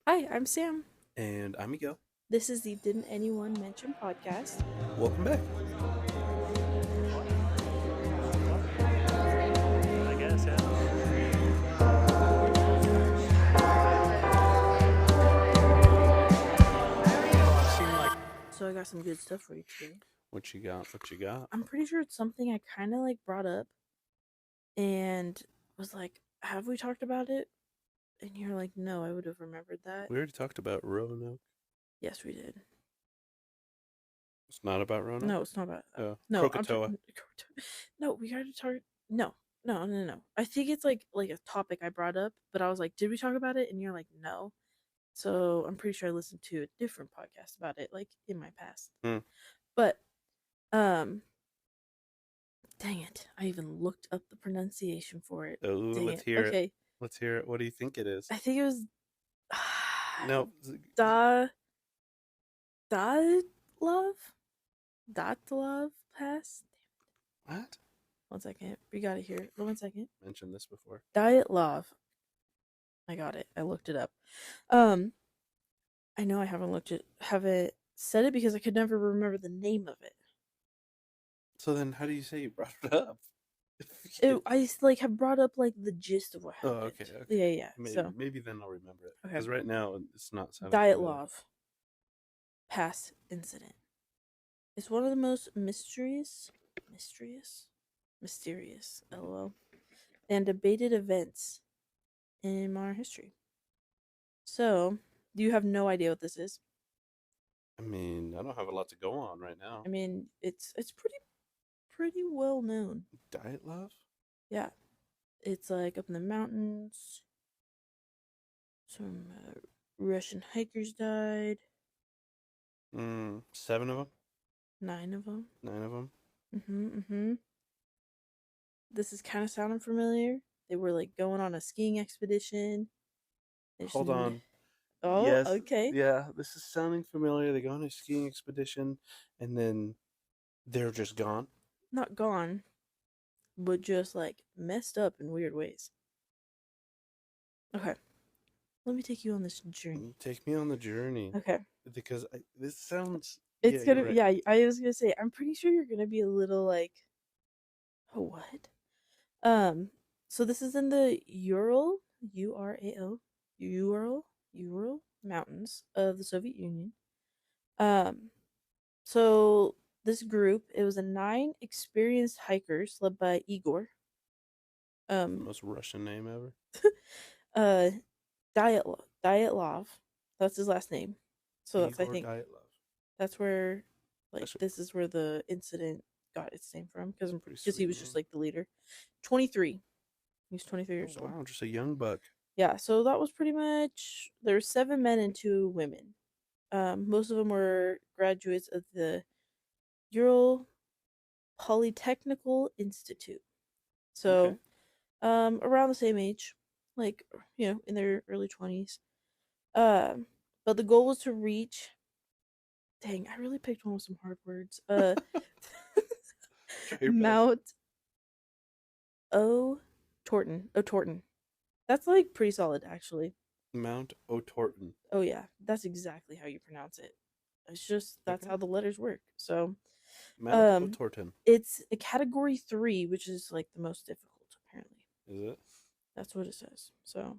Hi, I'm Sam. And I'm Miguel. This is the Didn't Anyone Mention podcast. Welcome back. I guess, yeah. I've seen like So I got some good stuff for you today. What you got? What you got? I'm pretty sure it's something I kind of like brought up and was like, "Have we talked about it?" And you're like, "No, I would have remembered that." We already talked about Roanoke. Yes, we did. It's not about Roanoke? No, it's not about that. No, I'm Krakatoa. talking. No, we got to talk. No, no. I think it's like a topic I brought up, but I was like, "Did we talk about it?" And you're like, "No." So I'm pretty sure I listened to a different podcast about it, like in my past. Hmm. But um, dang it. I even looked up the pronunciation for it. Oh, Dang let's it. hear it. Okay. Let's hear it. What do you think it is? I think it was No. Da Dyatlov? Dyatlov Pass? What? One second. We got it here. 1 second. Mentioned this before. Dyatlov. I got it. I looked it up. Um I know I haven't said it because I could never remember the name of it. So then, how do you say you brought it up? I like have brought up like the gist of what Oh, happened. okay, okay. Yeah. Maybe, So maybe then I'll remember it. okay. Because right now it's not sounding familiar. Dyatlov Pass incident. It's one of the most mysterious, lol, and debated events in modern history. So, do you have no idea what this is? I mean, I don't have a lot to go on right now. I mean, it's pretty well known. Diet love? Yeah, it's like up in the mountains. Some Russian hikers died. 7 of them? 9 of them. 9 of them? Mm-hmm. This is kind of sounding familiar. They were like going on a skiing expedition. Hold on. Oh, Yes, okay. yeah, this is sounding familiar. They go on a skiing expedition and then they're just gone. Not gone, but just like messed up in weird ways. Okay, let me take you on this journey. Take me on the journey Okay, because this sounds. it's Yeah, you're gonna. right. Yeah, I was gonna say. I'm pretty sure you're gonna be a little like, oh what? Um, so this is in the Ural Mountains of the Soviet Union. Um, so this group, it was a 9 experienced hikers led by Igor. The Um, most Russian name ever. uh, Dyatlov. That's his last name. So that's I Igor think Dyatlov. that's where like That's a this is where the incident got its name from pretty because he sweet was just name. like the leader. 23. He was 23 Oh years old. wow, just a young buck. Yeah, so that was pretty much there were 7 men and 2 women. Most of them were graduates of the Ural Polytechnical Institute. Okay. So, around the same age, like in their early 20s. Um, but the goal was to reach. Dang, I really picked one with some hard words. Try your best. Mount O Torton. O Torton. That's like pretty solid, actually. Mount O'Torton. Oh yeah, that's exactly how you pronounce it. It's just that's Okay. how the letters work. So, Mount um, O'Torton. it's a category 3, which is like the most difficult. Apparently, Is it? that's what it says. So,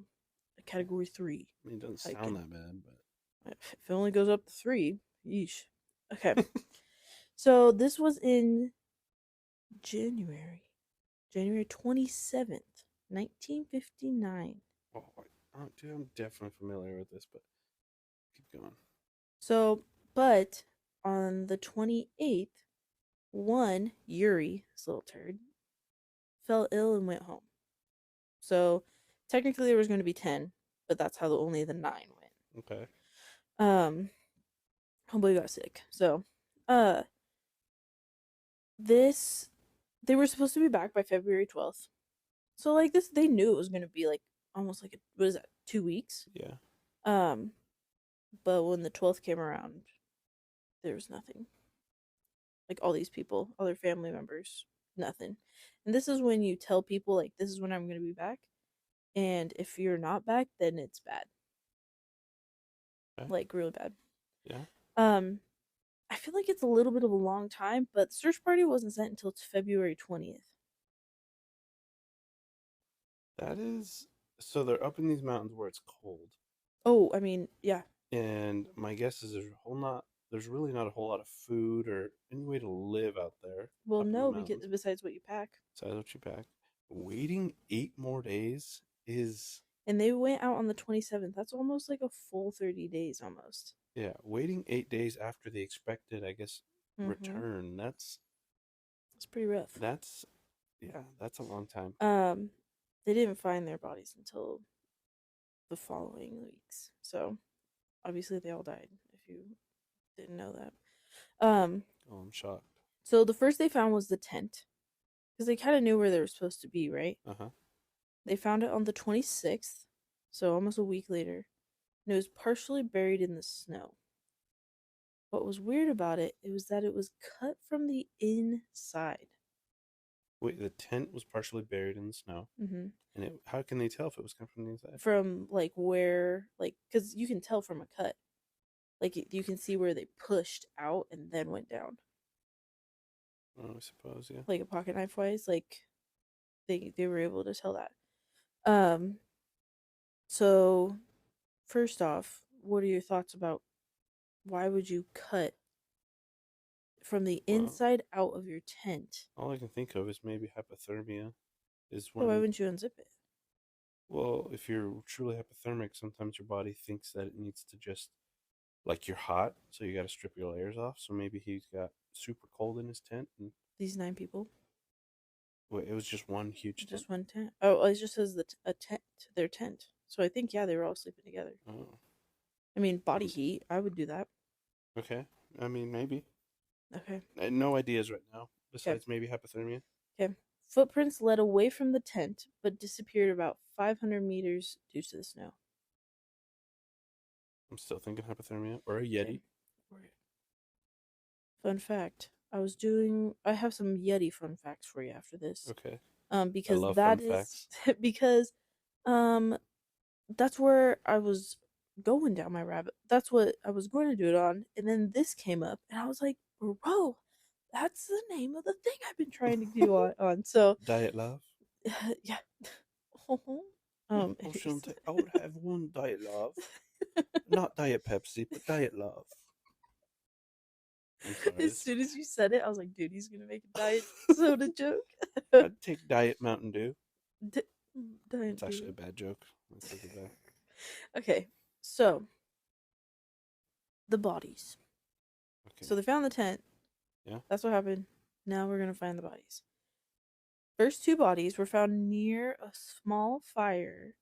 a category 3 I mean, it doesn't sound hiking. that bad, If it only goes up to 3, yeesh. Okay, so this was in January, January 27th, 1959. but dude, I'm definitely familiar with this, but keep going. So, but on the 28th, one Yuri, this little turd, fell ill and went home. So technically there was going to be 10, but that's how only the 9 went. Okay. Um, homeboy got sick. So, uh, this they were supposed to be back by February 12th. So like this, they knew it was going to be like almost like what is that, 2 weeks? Yeah. Um, but when the 12th came around, there was nothing. Like all these people, all their family members, nothing. And this is when you tell people like this is when I'm going to be back, and if you're not back, then it's bad. Okay. like really bad. Yeah. Um, I feel like it's a little bit of a long time, but the search party wasn't sent until February 20th. That is. So they're up in these mountains where it's cold, Oh, I mean, yeah. and my guess is there's really not a whole lot of food or any way to live out there Well, up in the no, because mountains. besides what you pack. Besides what you pack, waiting 8 more days is And they went out on the 27th. That's almost like a full 30 days almost. yeah. Waiting 8 days after the expected, I guess, Mm-hmm. return. It's pretty rough. That's yeah. That's a long time. Um, they didn't find their bodies until the following weeks. So obviously they all died, if you didn't know that. Oh, I'm shocked. So the first they found was the tent. Because they kind of knew where they were supposed to be, right? Uh huh. They found it on the 26th, so almost a week later, and it was partially buried in the snow. What was weird about it, it was that it was cut from the inside. Wait, the tent was partially buried in the snow, Mm-hmm. and how can they tell if it was coming from the inside? From like where, like, because you can tell from a cut. Like, you can see where they pushed out and then went down. Oh, I suppose, yeah. Like a pocket knife wise, like, they were able to tell that. Um, so first off, what are your thoughts about why would you cut from the Well, inside out of your tent? all I can think of is maybe hypothermia. Is So why when, wouldn't you unzip it? well, if you're truly hypothermic, sometimes your body thinks that it needs to just, like you're hot, so you got to strip your layers off. So maybe he's got super cold in his tent, and These 9 people, wait, it was just one huge tent. just one tent. Oh, it just says a tent, their tent. So I think yeah, they were all sleeping together. Oh, I mean, body heat. I would do that. okay. I mean, maybe. Okay. No ideas right now, Okay. besides maybe hypothermia. Okay. Footprints led away from the tent, but disappeared about 500 meters due to the snow. I'm still thinking hypothermia or a Okay. Yeti. Fun fact. I have some Yeti fun facts for you after this. Okay. I Because love fun that is facts. because um that's where I was going down my rabbit. That's what I was going to do it on, and then this came up, and I was like, "Bro, that's the name of the thing I've been trying to do on." So, Diet love. yeah. Oh, Anyways. Shante, I would have one diet love. Not diet Pepsi, but diet love. I'm sorry. As soon as you said it, I was like, "Dude, he's gonna make a diet soda joke." I'd take diet Mountain Dew. D- diet It's actually a Dew. bad joke. I take it back. Okay, so the bodies. Okay. So they found the tent. Yeah. That's what happened. Now we're gonna find the bodies. First two bodies were found near a small fire,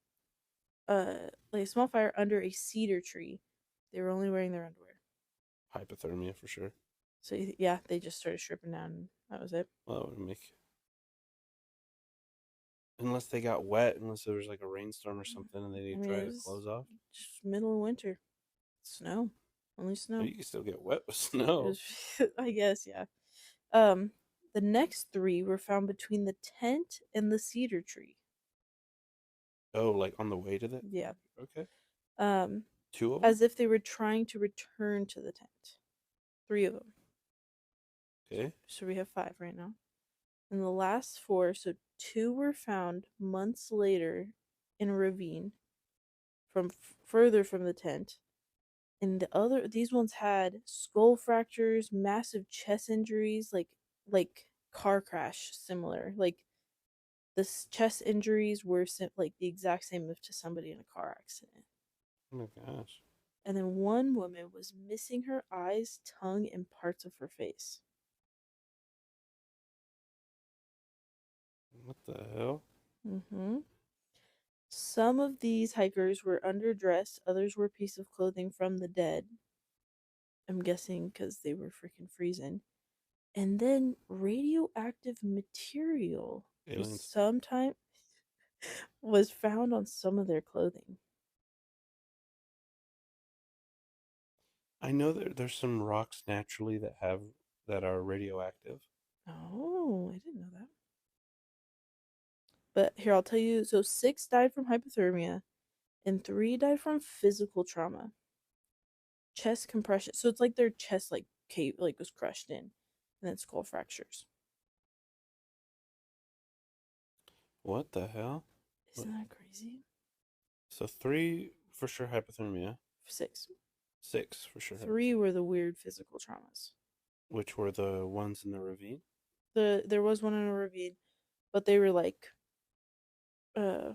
like a small fire under a cedar tree. They were only wearing their underwear. Hypothermia for sure. So yeah, they just started stripping down. And that was it. Well, that would make. Unless they got wet, unless there was like a rainstorm or something and they I need to mean, dry it their was clothes off. just middle of winter. Snow, only But snow. you can still get wet with It snow. was, I guess, yeah. Um, the next three were found between the tent and the cedar tree. Oh, like on the way to the. Yeah. Okay. Um, Two of them? as if they were trying to return to the tent. 3 of them. Okay. So we have 5 right now. And the last 4, so 2 were found months later in a ravine from further from the tent. And these ones had skull fractures, massive chest injuries, like car crash similar. Like the chest injuries were like the exact same as to somebody in a car accident. Oh my gosh. And then one woman was missing her eyes, tongue, and parts of her face. What the hell? Mm-hmm. Some of these hikers were underdressed, others were pieces of clothing from the dead. I'm guessing because they were freaking freezing. And then radioactive material Aliens. was found on some of their clothing. I know there's some rocks naturally that are radioactive. Oh, I didn't know that. But here, I'll tell you. So 6 died from hypothermia, and 3 died from physical trauma. chest compression. So it's like their chest like was crushed in, and then skull fractures. What the hell? Isn't that crazy? So 3 for sure hypothermia, 6. 6 for sure 3 hypothermia. were the weird physical traumas. Which were the ones in the ravine? There was one in a ravine, but they were like uh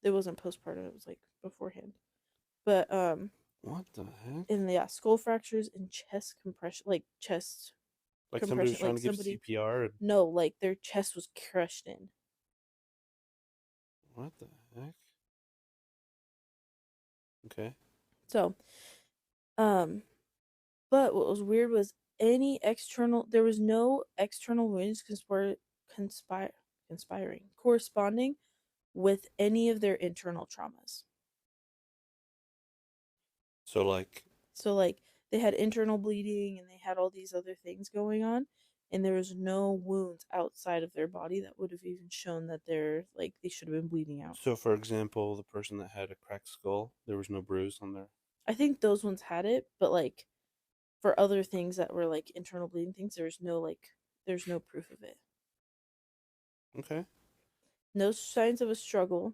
it wasn't postpartum, it was like beforehand. But What the heck? and yeah, skull fractures and chest compression, like chest Like somebody was compression, trying like to give somebody CPR and no, like their chest was crushed in. what the heck? Okay. So, um but what was weird was there was no external wounds conspire conspiring corresponding with any of their internal traumas. So like So like they had internal bleeding and they had all these other things going on, and there was no wounds outside of their body that would have even shown that they should have been bleeding out. so for example, the person that had a cracked skull, there was no bruise on there. I think those ones had it, but like for other things that were like internal bleeding things, there's no proof of it. Okay. No signs of a struggle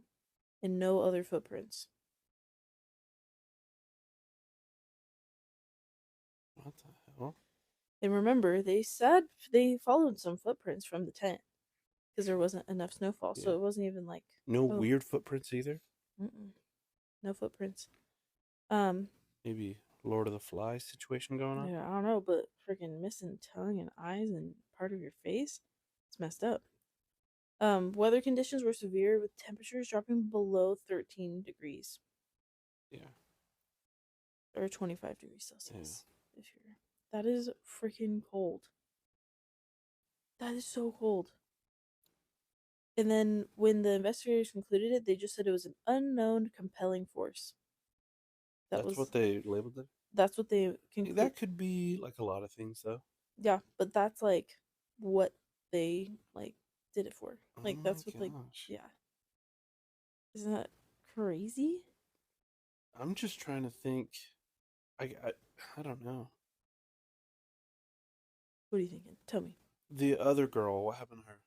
and no other footprints. What the hell? And remember, they said they followed some footprints from the tent because there wasn't enough snowfall, so Yeah. it wasn't even like No weird footprints either? no footprints. Maybe Lord of the Flies situation going on? Yeah, I don't know, but freaking missing tongue and eyes and part of your face, it's messed up. Weather conditions were severe with temperatures dropping below 13 degrees Yeah. or 25 degrees Celsius. If you're that is freaking cold. That is so cold. And then when the investigators concluded it, they just said it was an unknown compelling force. That's what they labeled it? That's what they concluded. That could be like a lot of things though. Yeah, but that's like what they like did it for. Like Oh that's my what like gosh. yeah. Isn't that crazy? I'm just trying to think. I don't know. What are you thinking? Tell me. The other girl, what happened to her?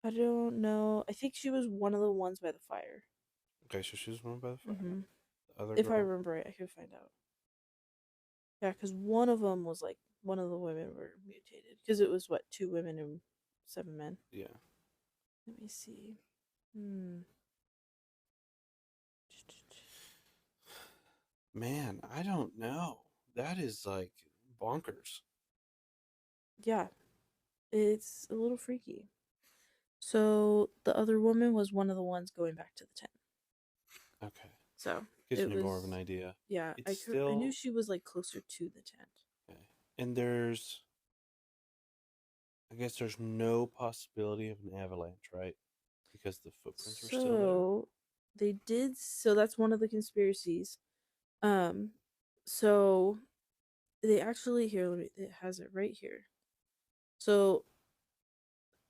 I don't know. I think she was one of the ones by the fire. Okay, so she was one by the fire. Mm-hmm. The other If girl. I remember right, I could find out. Yeah, because one of them was like one of the women were mutated. Because it was what 2 women and 7 men. Yeah. Let me see. Man, I don't know. That is like bonkers. Yeah, it's a little freaky. So the other woman was one of the ones going back to the tent. Okay. So Gives it me was more of an idea. Yeah, It's I knew still she was like closer to the tent. okay. And I guess there's no possibility of an avalanche, right? Because the footprints are still So that's one of the conspiracies. So they actually it has it right here. So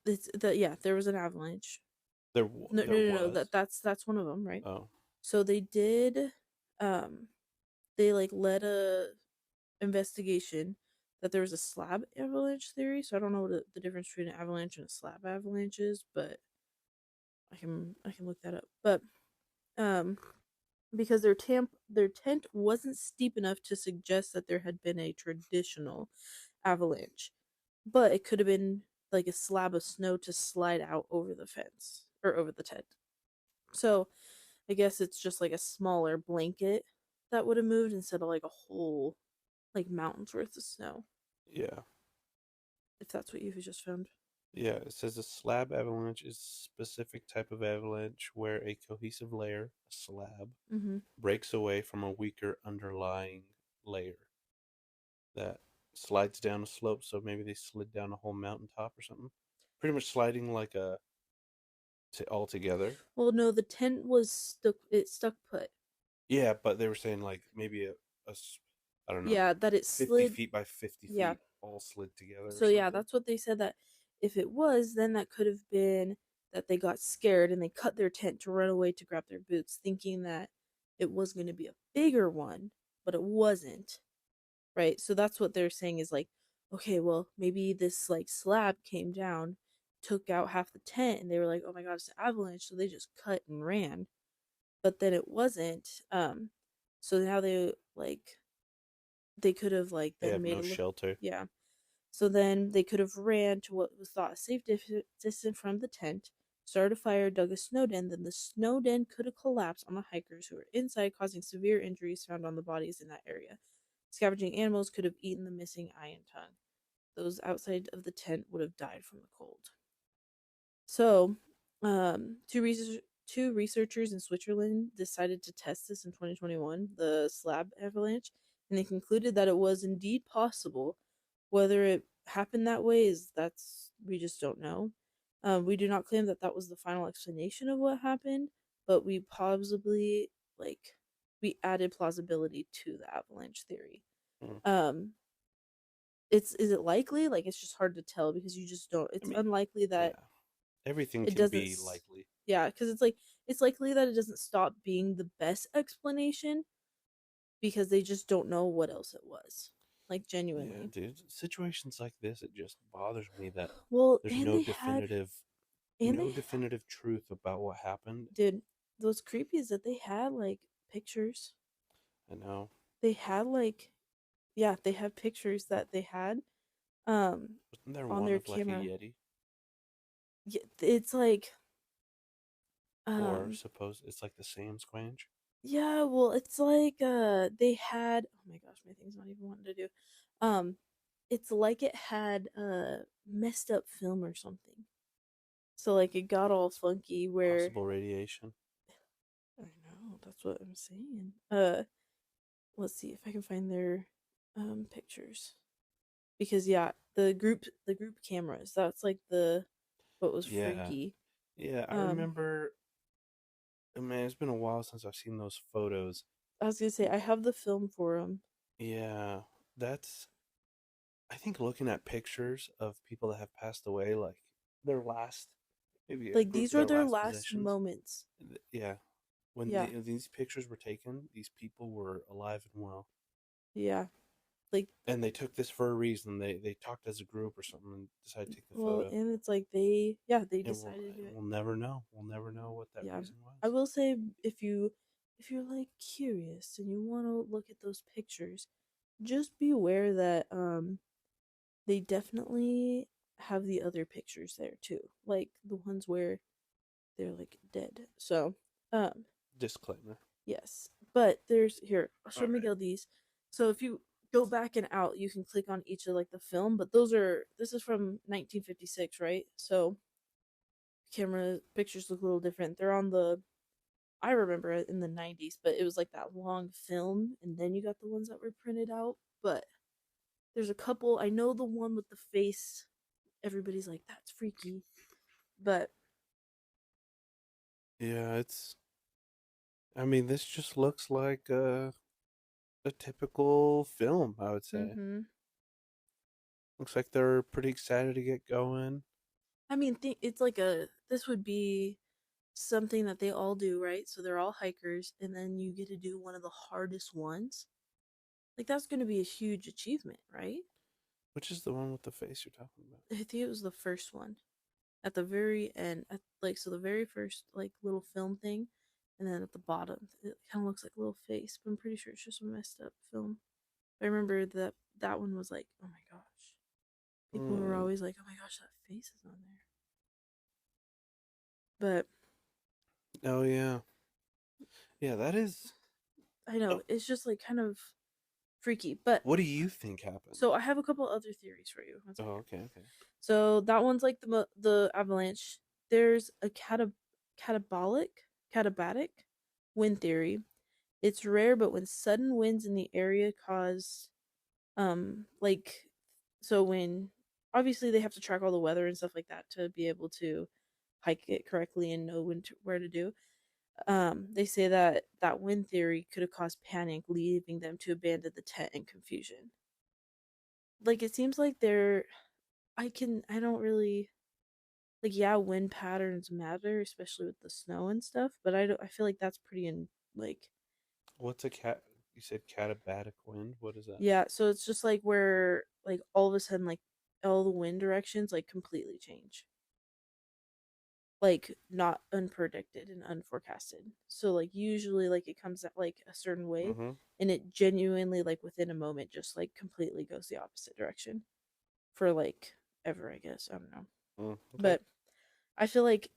there was an avalanche. there. No, Was. that's one of them, right? Oh. So they did they like led a investigation that there was a slab avalanche theory. So I don't know what the difference between an avalanche and a slab avalanche is, but I can look that up. But because their tent wasn't steep enough to suggest that there had been a traditional avalanche, but it could have been like a slab of snow to slide out over the fence or over the tent. So I guess it's just like a smaller blanket that would have moved instead of like a whole like mountain's worth of snow. Yeah. If that's what you've just found. Yeah, it says a slab avalanche is a specific type of avalanche where a cohesive layer, a slab, breaks away from a weaker underlying layer that slides down a slope. So maybe they slid down a whole mountaintop or something. Pretty much sliding like all together. Well, no, the tent was stuck. It stuck put. Yeah, but they were saying like maybe I don't know. Yeah, that it 50 slid. feet by 50 Yeah. feet all slid together. So yeah, that's what they said, that if it was, then that could have been that they got scared and they cut their tent to run away to grab their boots, thinking that it was going to be a bigger one, but it wasn't, right? So that's what they're saying is like, okay, well, maybe this like slab came down, took out half the tent, and they were like, oh my god, it's an avalanche, so they just cut and ran. But then it wasn't. So now they could have like They then have made no a look, shelter. yeah. So then they could have ran to what was thought a safe distance from the tent, started a fire, dug a snow den. Then the snow den could have collapsed on the hikers who were inside, causing severe injuries found on the bodies in that area. Scavenging animals could have eaten the missing eye and tongue. Those outside of the tent would have died from the cold. So, two researchers in Switzerland decided to test this in 2021, the slab avalanche, and they concluded that it was indeed possible. Whether it happened that way is that's we just don't know. We do not claim that that was the final explanation of what happened, but we plausibly like we added plausibility to the avalanche theory. Hmm. It's is it likely? Like it's just hard to tell because you just don't. I It's mean, unlikely that yeah, everything it can doesn't. be likely. Yeah, because it's like it's likely that it doesn't stop being the best explanation because they just don't know what else it was. Like Yeah, genuinely. dude. Situations like this, it just bothers me that Well, there's no and they definitive truth about what happened. dude, those creepies that they had like pictures. I know. They had like yeah, they had pictures that they had um Wasn't there on one their of like a camera. Yeti? Yeah, it's like Or um suppose it's like the Sam Squanch? yeah, well, it's like they had oh my gosh, my thing's not even wanting to do. Um it's like it had messed up film or something. So like it got all funky where Possible radiation. I know, that's what I'm saying. Let's see if I can find their pictures. Because yeah, the group cameras, that's like the what was Yeah. freaky. Yeah, I Um remember. Man, it's been a while since I've seen those photos. I was going to say I have the film for them. Yeah, that's. I think looking at pictures of people that have passed away, like their last, maybe a Like group these of are their their last last possessions. moments. Yeah, when Yeah. these pictures were taken, these people were alive and well. Yeah. Like And they took this for a reason. They talked as a group or something and decided to take the well, photo. and it's like they And we'll decided to do it. we'll never know. We'll never know what that Yeah. reason I was. will say if you're like curious and you want to look at those pictures, just be aware that they definitely have the other pictures there too. Like the ones where they're like dead. So, um Disclaimer. yes. But there's here, I'll All show right. Miguel these. So if you go back and out, you can click on each of like the film, but this is from 1956, right? So camera pictures look a little different. They're on the I remember it in the 90s, but it was like that long film, and then you got the ones that were printed out. But there's a couple. I know the one with the face, everybody's like, that's freaky. But, Yeah, it's. I mean, this just looks like a typical film, I would say. mm-hmm. Looks like they're pretty excited to get going. I mean, it's like this would be something that they all do, right? So they're all hikers, and then you get to do one of the hardest ones. Like, that's going to be a huge achievement, right? Which is the one with the face you're talking about? I think it was the first one. At the very end, so the very first like little film thing, and then at the bottom it kind of looks like a little face, but I'm pretty sure it's just a messed up film. I remember that one was like, oh my gosh, people were Mm. always like, oh my gosh, that face is on there. Oh yeah, yeah. That is. But I know Oh, it's just like kind of freaky. But what do you think happened? so I have a couple other theories for you. One Oh, second. okay, okay. So that one's like the avalanche. There's a catabatic wind theory. It's rare, but when sudden winds in the area cause like so when obviously they have to track all the weather and stuff like that to be able to hike it correctly and know where to do. They say that that wind theory could have caused panic, leaving them to abandon the tent in confusion. Like it seems like I don't really like yeah, wind patterns matter, especially with the snow and stuff, but I feel like that's pretty in like What's a cat? You said katabatic wind. What is that? Yeah, so it's just like where like all of a sudden like all the wind directions like completely change. Like not unpredicted and unforecasted. So like usually like it comes at like a certain way Mm-hmm. and it genuinely like within a moment just like completely goes the opposite direction for like ever, I guess. I don't know. Okay. But I feel like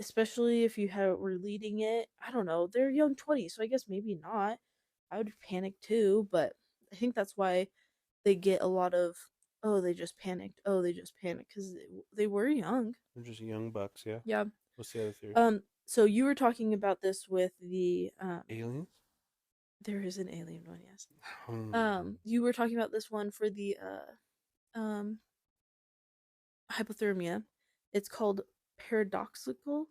especially if you were leading it, I don't know, they're young 20s, so I guess maybe not. I would panic too, but I think that's why they get a lot of oh, they just panicked. Oh, they just panicked cuz they were young. They're just young bucks, yeah. Yeah. What's the other theory? So you were talking about this with the Aliens? there is an alien one, yes. Hmm. You were talking about this one for the hypothermia. It's called paradoxical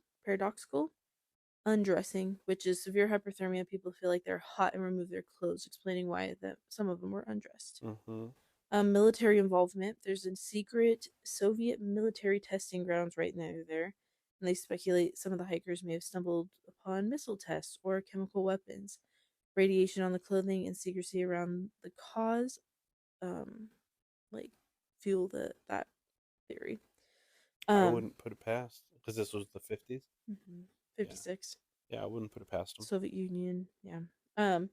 undressing, which is severe hypothermia. People feel like they're hot and remove their clothes, explaining why some of them were undressed. Mm-hmm. Military involvement. There's a secret Soviet military testing grounds right near there, and they speculate some of the hikers may have stumbled upon missile tests or chemical weapons. Radiation on the clothing and secrecy around the cause, um, like fuel that theory. I Um, wouldn't put it past because this was the 50s. mhm, Yeah. 56. Yeah, I wouldn't put it past them. Soviet Union, yeah. Um,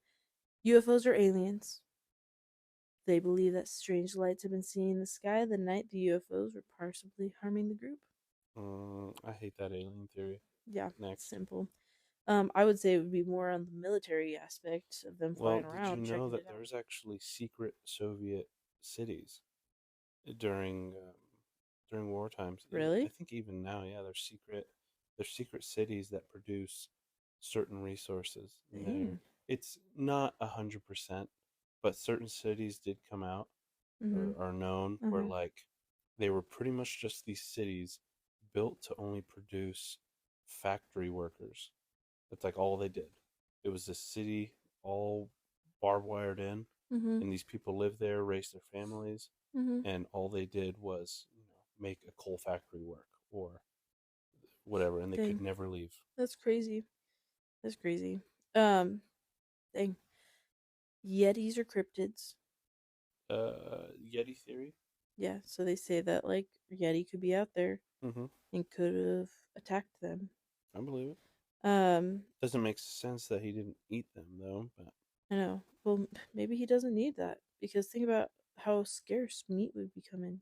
UFOs are aliens. They believe that strange lights have been seen in the sky the night the UFOs were possibly harming the group. I hate that alien theory. Yeah, Next. simple. I would say it would be more on the military aspect of them Well, flying did you around, know checking it that out. there's actually secret Soviet cities during war times? I Really? think even now, yeah, there's secret cities that produce certain resources. And Dang. it's not 100%, but certain cities did come out Mm-hmm. or are known where Uh-huh. like they were pretty much just these cities built to only produce factory workers. That's like all they did. It was a city all barbed wired in, Mm-hmm. and these people lived there, raised their families, Mm-hmm. and all they did was make a coal factory work or whatever, and they could Dang. never leave. That's crazy. That's crazy. Um, dang. Yetis are cryptids. Yeti theory. Yeah, so they say that like Yeti could be out there Mm-hmm. and could have attacked them. I believe it. Um, Doesn't make sense that he didn't eat them though, but I know. Well, maybe he doesn't need that because think about how scarce meat would be coming.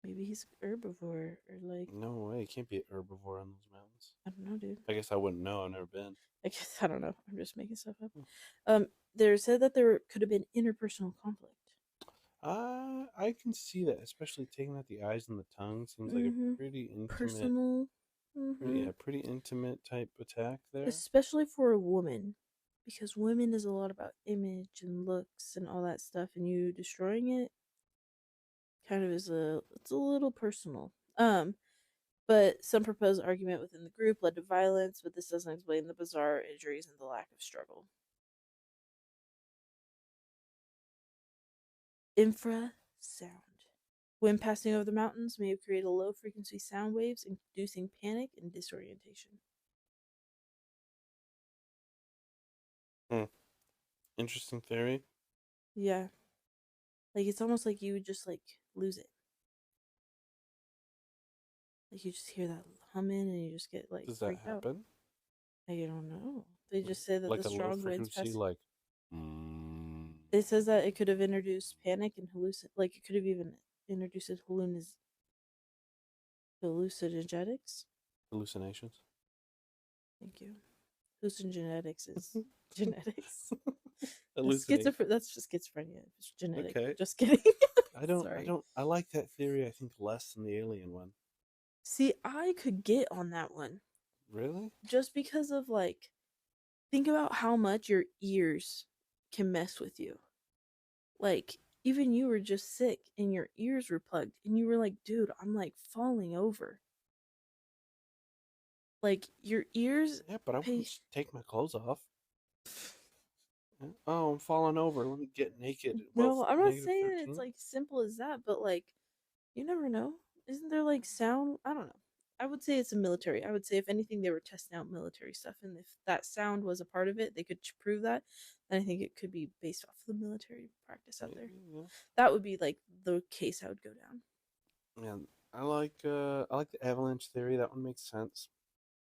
Maybe he's herbivore or like no way, he can't be an herbivore on those mountains. I don't know, dude. I guess I wouldn't know. I've never been. I guess I don't know. I'm just making stuff up. Hmm. There said that there could have been interpersonal conflict. I can see that, especially taking out the eyes and the tongue. Seems like a Mm-hmm. pretty intimate, Personal. Mm-hmm. pretty intimate type attack there. Especially for a woman, because women is a lot about image and looks and all that stuff, and you destroying it kind of it's a little personal. But some proposed argument within the group led to violence, but this doesn't explain the bizarre injuries and the lack of struggle. Infrasound. When passing over the mountains may have created low frequency sound waves, inducing panic and disorientation. Hmm. Interesting theory. Yeah. Like it's almost like you would just like lose it. Like you just hear that humming and you just get like Does that freaked out. happen? I don't know. They just say that Like the a low strong winds frequency, pass. like. It says that it could have introduced panic and like it could have even introduced hallucinogenics. Hallucinations. Thank you. Hallucinogenics is genetics. Hallucinate. That's just schizophrenia. It's genetic. Okay. Just kidding. Sorry. I like that theory. I think less than the alien one. See, I could get on that one Really? just because of like, think about how much your ears can mess with you. Like, even you were just sick and your ears were plugged, and you were like, dude, I'm like falling over. Like, your ears. Yeah, but I wouldn't just take my clothes off. Oh, I'm falling over. Let me get naked. No, I'm not saying 13. it's like simple as that, but like, you never know. Isn't there like sound? I don't know. I would say it's a military. I would say if anything, they were testing out military stuff, and if that sound was a part of it, they could prove that. Then I think it could be based off the military practice out there. Yeah. That would be like the case I would go down. Yeah, I like the avalanche theory. That one makes sense.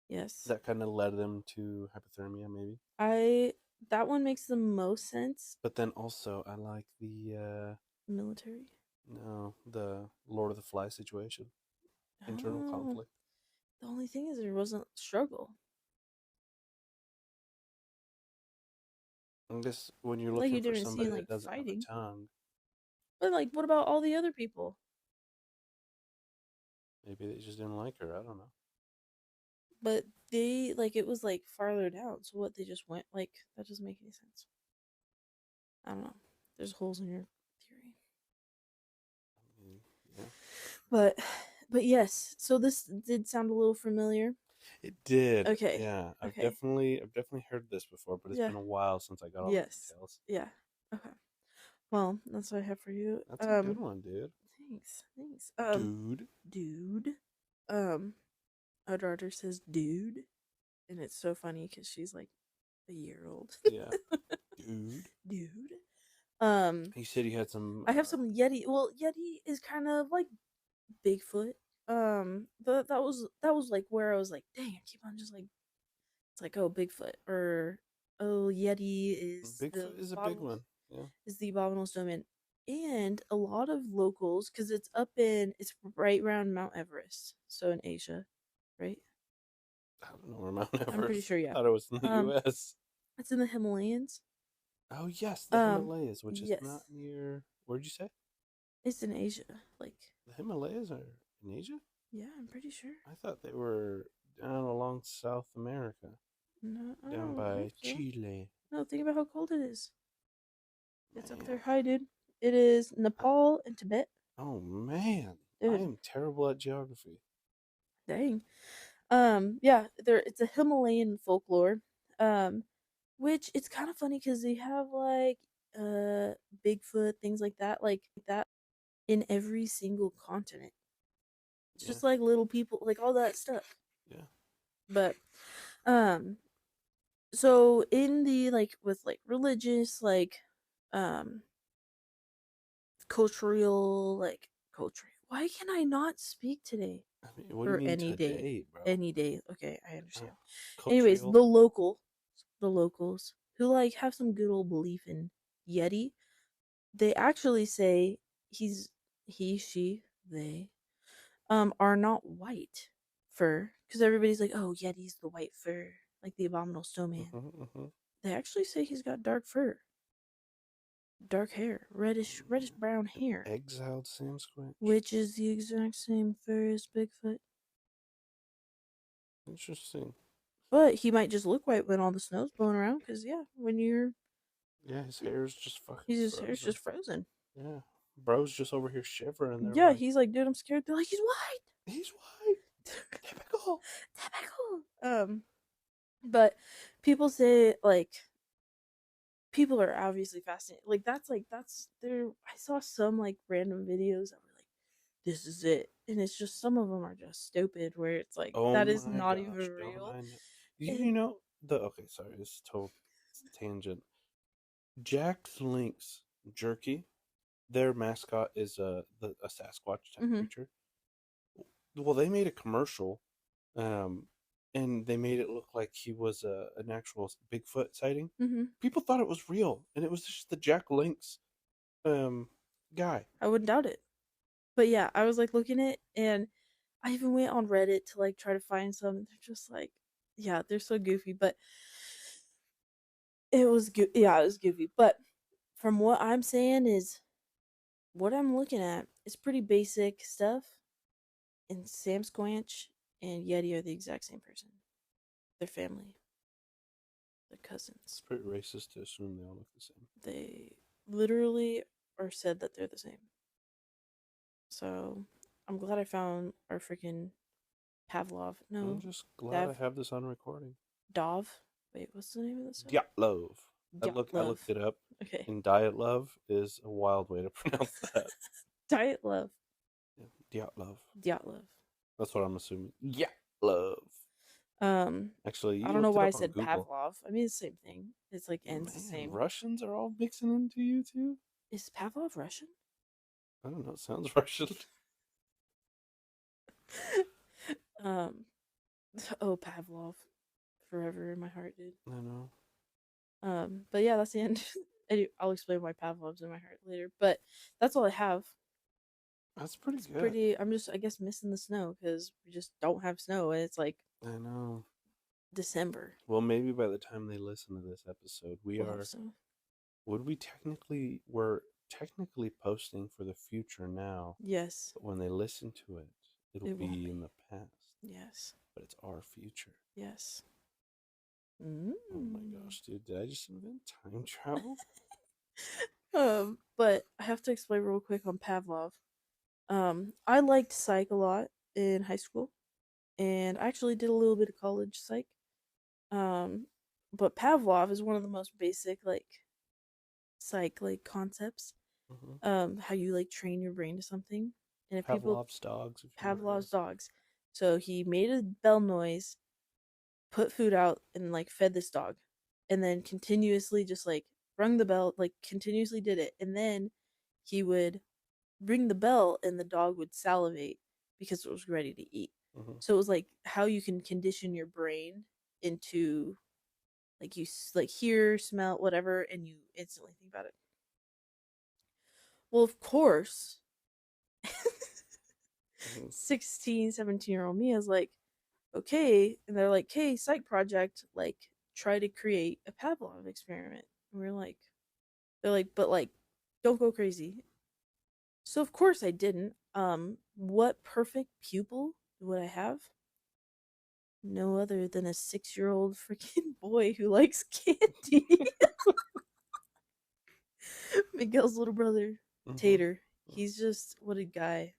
Yes. That kind of led them to hypothermia, maybe. That one makes the most sense. But then also, I like the military. No, the Lord of the Fly situation. Internal conflict. The only thing is there wasn't struggle. I guess when you're looking for somebody that doesn't fighting. have a tongue. But like, what about all the other people? Maybe they just didn't like her. I don't know. But they it was like farther down. So what? They just went like that doesn't make any sense. I don't know. There's holes in your theory. Yeah. But yes. So this did sound a little familiar. It did. Okay. Yeah. I've definitely heard this before, but it's been a while since I got all the details. Yeah. Okay. Well, that's what I have for you. That's a good one, dude. Thanks. Dude. Our daughter says dude, and it's so funny because she's like a year old. Yeah. Dude. You said you had some. I have some Yeti. Well, Yeti is kind of like Bigfoot. That was like where I was like, dang, I keep on just like, it's like, oh, Bigfoot, or oh, Yeti is Bigfoot is a big one. Yeah. Is the abominable snowman. And a lot of locals, because it's right around Mount Everest, so in Asia, right? I don't know where Mount Everest. I'm pretty sure, yeah. I thought it was in the U.S. It's in the Himalayas. Oh yes, the Himalayas, which is not near. Where'd you say? It's in Asia, like. The Himalayas are in Asia? Yeah, I'm pretty sure. I thought they were down along South America. No, down by Chile. No, think about how cold it is. It's up there high, dude. It is Nepal and Tibet. Oh man, dude. I am terrible at geography. Dang. Yeah, it's a Himalayan folklore. Which it's kind of funny because they have like Bigfoot, things like that in every single continent. It's just like little people, like all that stuff. Yeah. But so in the with religious cultural why can I not speak today? I mean, what do you mean any today, day, bro? any day. Okay, I understand. Cultural. Anyways, the locals who have some good old belief in Yeti, they actually say they are not white fur, because everybody's like, oh, Yeti's the white fur, like the abominable snowman. They actually say he's got dark fur, dark hair, reddish brown hair. Exiled Sasquatch, which is the exact same fur as Bigfoot. Interesting. But he might just look white when all the snow's blowing around, because when you're his hair's just fucking his hair's just frozen. Yeah, bro's just over here shivering. Yeah, he's like, dude, I'm scared. They're like, he's white. He's white. Typical. But people say people are obviously fascinated. That's there. I saw some random videos that were like, this is it, and it's just some of them are just stupid. Where it's like, that is not even real. You know okay, sorry, this is total tangent. Jack's Lynx Jerky, their mascot is a Sasquatch type creature. Well, they made a commercial, and they made it look like he was an actual Bigfoot sighting. People thought it was real, and it was just the Jack Lynx guy. I wouldn't doubt it. But yeah, I was looking at it, and I even went on Reddit to try to find some. They're just yeah, they're so goofy, but it was it was goofy. But from what I'm saying is, what I'm looking at is pretty basic stuff. And Sasquatch and Yeti are the exact same person. They're family. They're cousins. It's pretty racist to assume they all look the same. They literally are said that they're the same. So I'm glad I found our freaking Pavlov. No, I'm just glad I have this on recording. Dov. Wait, what's the name of this? Dyatlov. I looked it up. Okay. And Dyatlov is a wild way to pronounce that. Dyatlov. Dyatlov. Dyatlov. That's what I'm assuming. Yeah, love. Actually, I you don't know looked it why I up on said Google. Pavlov. I mean, it's the same thing. It's like ends the Man, same. Russians are all mixing into you too. Is Pavlov Russian? I don't know. It sounds Russian. um, oh Pavlov, forever in my heart, dude. I know. But yeah, that's the end. I'll explain why Pavlov's in my heart later. But that's all I have. That's pretty It's good. pretty. I'm just, I guess, missing the snow because we just don't have snow, and it's like I know. December. Well, maybe by the time they listen to this episode, we We'll have are. snow. We're technically posting for the future now. Yes. But when they listen to it, it'll It won't be be. in the past. Yes. But it's our future. Yes. Oh my gosh, dude! Did I just invent time travel? But I have to explain real quick on Pavlov. I liked psych a lot in high school, and I actually did a little bit of college psych. But Pavlov is one of the most basic like psych like concepts. How you like train your brain to something, and if people Pavlov's dogs. Pavlov's dogs. So he made a bell noise, put food out, and like fed this dog, and then continuously just like rung the bell, like continuously did it, and then he would ring the bell, and the dog would salivate because it was ready to eat. So it was like how you can condition your brain into like you like hear, smell, whatever, and you instantly think about it. Well, of course, 16, 17-year-old me is like, okay. And they're like, hey, psych project, like, try to create a Pavlov experiment. And we're like, they're like, but like, don't go crazy. So, of course, I didn't. What perfect pupil would I have? No other than a 6-year-old freaking boy who likes candy. Miguel's little brother, Tater. He's just, what a guy.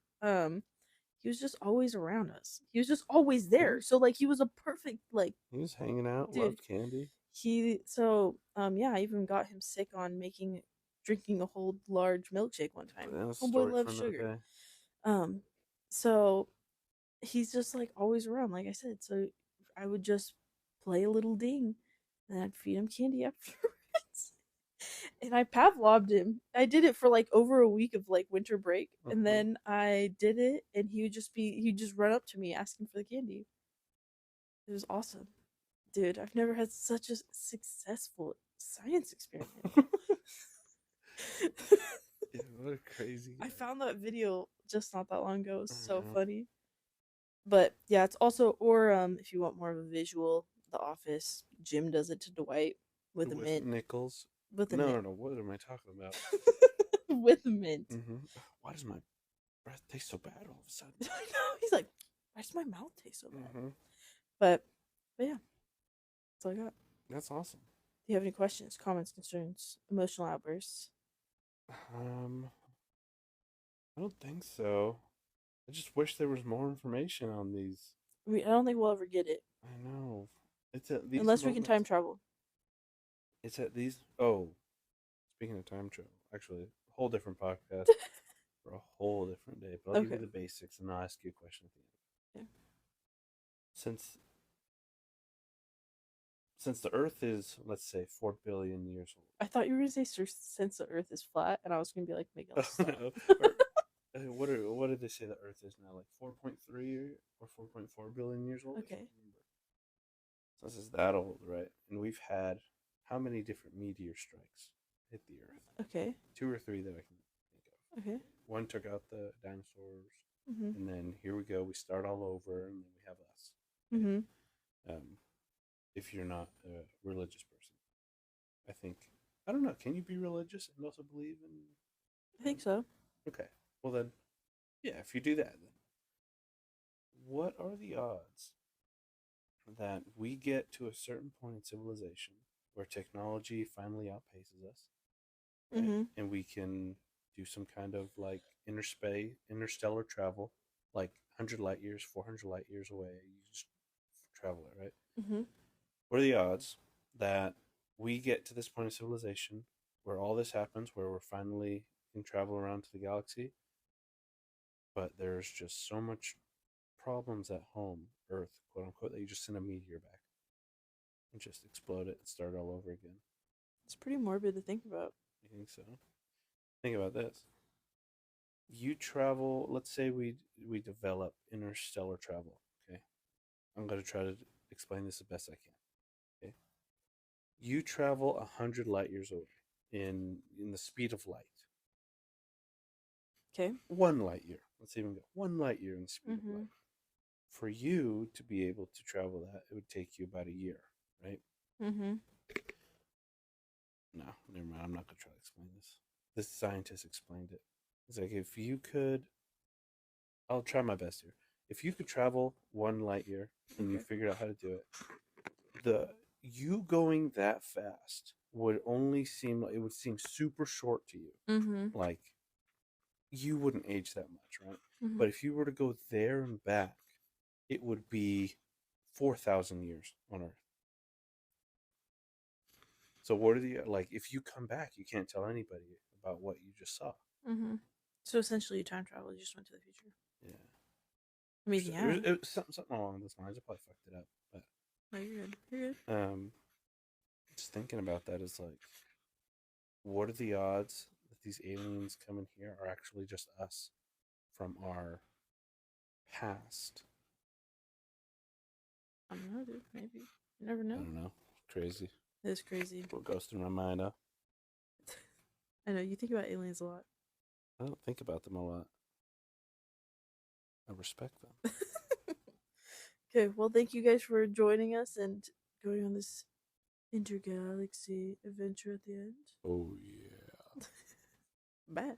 He was just always around us. He was just always there. So like he was a perfect like He was hanging out, dude. loved candy. Yeah, I even got him sick on drinking a whole large milkshake one time. Homeboy loves sugar. So he's just like always around, like I said. So I would just play a little ding, and I'd feed him candy afterwards. And I Pavloved him. I did it for like over a week of like winter break, and then I did it, and he'd just run up to me asking for the candy. It was awesome, dude. I've never had such a successful science experiment. Yeah, what a crazy guy. I found that video just not that long ago. It was so funny. But yeah, it's also, or if you want more of a visual, The Office. Jim does it to Dwight with a mint. Nickels. With a no, mint. no. What am I talking about? With a mint. Why does my breath taste so bad all of a sudden? I know. He's like, why does my mouth taste so bad? But yeah, that's all I got. That's awesome. Do you have any questions, comments, concerns, emotional outbursts? I don't think so. I just wish there was more information on these. I don't think we'll ever get it. I know. It's at these unless we can time travel. It's at these. Oh, speaking of time travel, actually, a whole different podcast for a whole different day. But I'll give you the basics, and I'll ask you a question at the end. Yeah. Since the Earth is, let's say, 4 billion years old. I thought you were going to say since the Earth is flat, and I was going to be like, Miguel, stop. No. What did they say the Earth is now? Like 4.3 or 4.4 billion years old? Okay. So this is that old, right? And we've had how many different meteor strikes hit the Earth? Okay. 2 or 3 that I can think of. Okay. One took out the dinosaurs, and then here we go. We start all over, and then we have us. If you're not a religious person, I don't know. Can you be religious and also believe in? I think so. Okay. Well then, yeah. If you do that, then what are the odds that we get to a certain point in civilization where technology finally outpaces us, right? And we can do some kind of like interstellar travel, like 100 light years, 400 light years away? You just travel it, right? What are the odds that we get to this point of civilization where all this happens, where we're finally can travel around to the galaxy, but there's just so much problems at home, Earth, quote unquote, that you just send a meteor back and just explode it and start all over again. It's pretty morbid to think about. You think so? Think about this. You travel, let's say we develop interstellar travel, okay? I'm going to try to explain this as best I can. Okay? You travel 100 light years away in the speed of light. Okay. 1 light year. Let's even go 1 light year in the speed of light. For you to be able to travel that, it would take you about a year, right? Mm-hmm. No, never mind. I'm not going to try to explain this. This scientist explained it. It's like, if you could, I'll try my best here. If you could travel 1 light year and you figured out how to do it, you going that fast would only seem like, it would seem super short to you. Mm-hmm. Like, you wouldn't age that much, right? Mm-hmm. But if you were to go there and back, it would be 4,000 years on Earth. So what are the, like, if you come back, you can't tell anybody about what you just saw. Mm-hmm. So essentially, you time travel. You just went to the future. Yeah. I mean, yeah. It was something along those lines. I probably fucked it up, but No, you're good. You're good. Just thinking about that is like, what are the odds that these aliens coming here are actually just us from our past? I don't know, dude. Maybe. You never know. I don't know. Crazy. It is crazy. What goes through my mind, huh? I know, you think about aliens a lot. I don't think about them a lot. I respect them. Okay, well, thank you guys for joining us and going on this intergalaxy adventure at the end. Oh, yeah. Bye.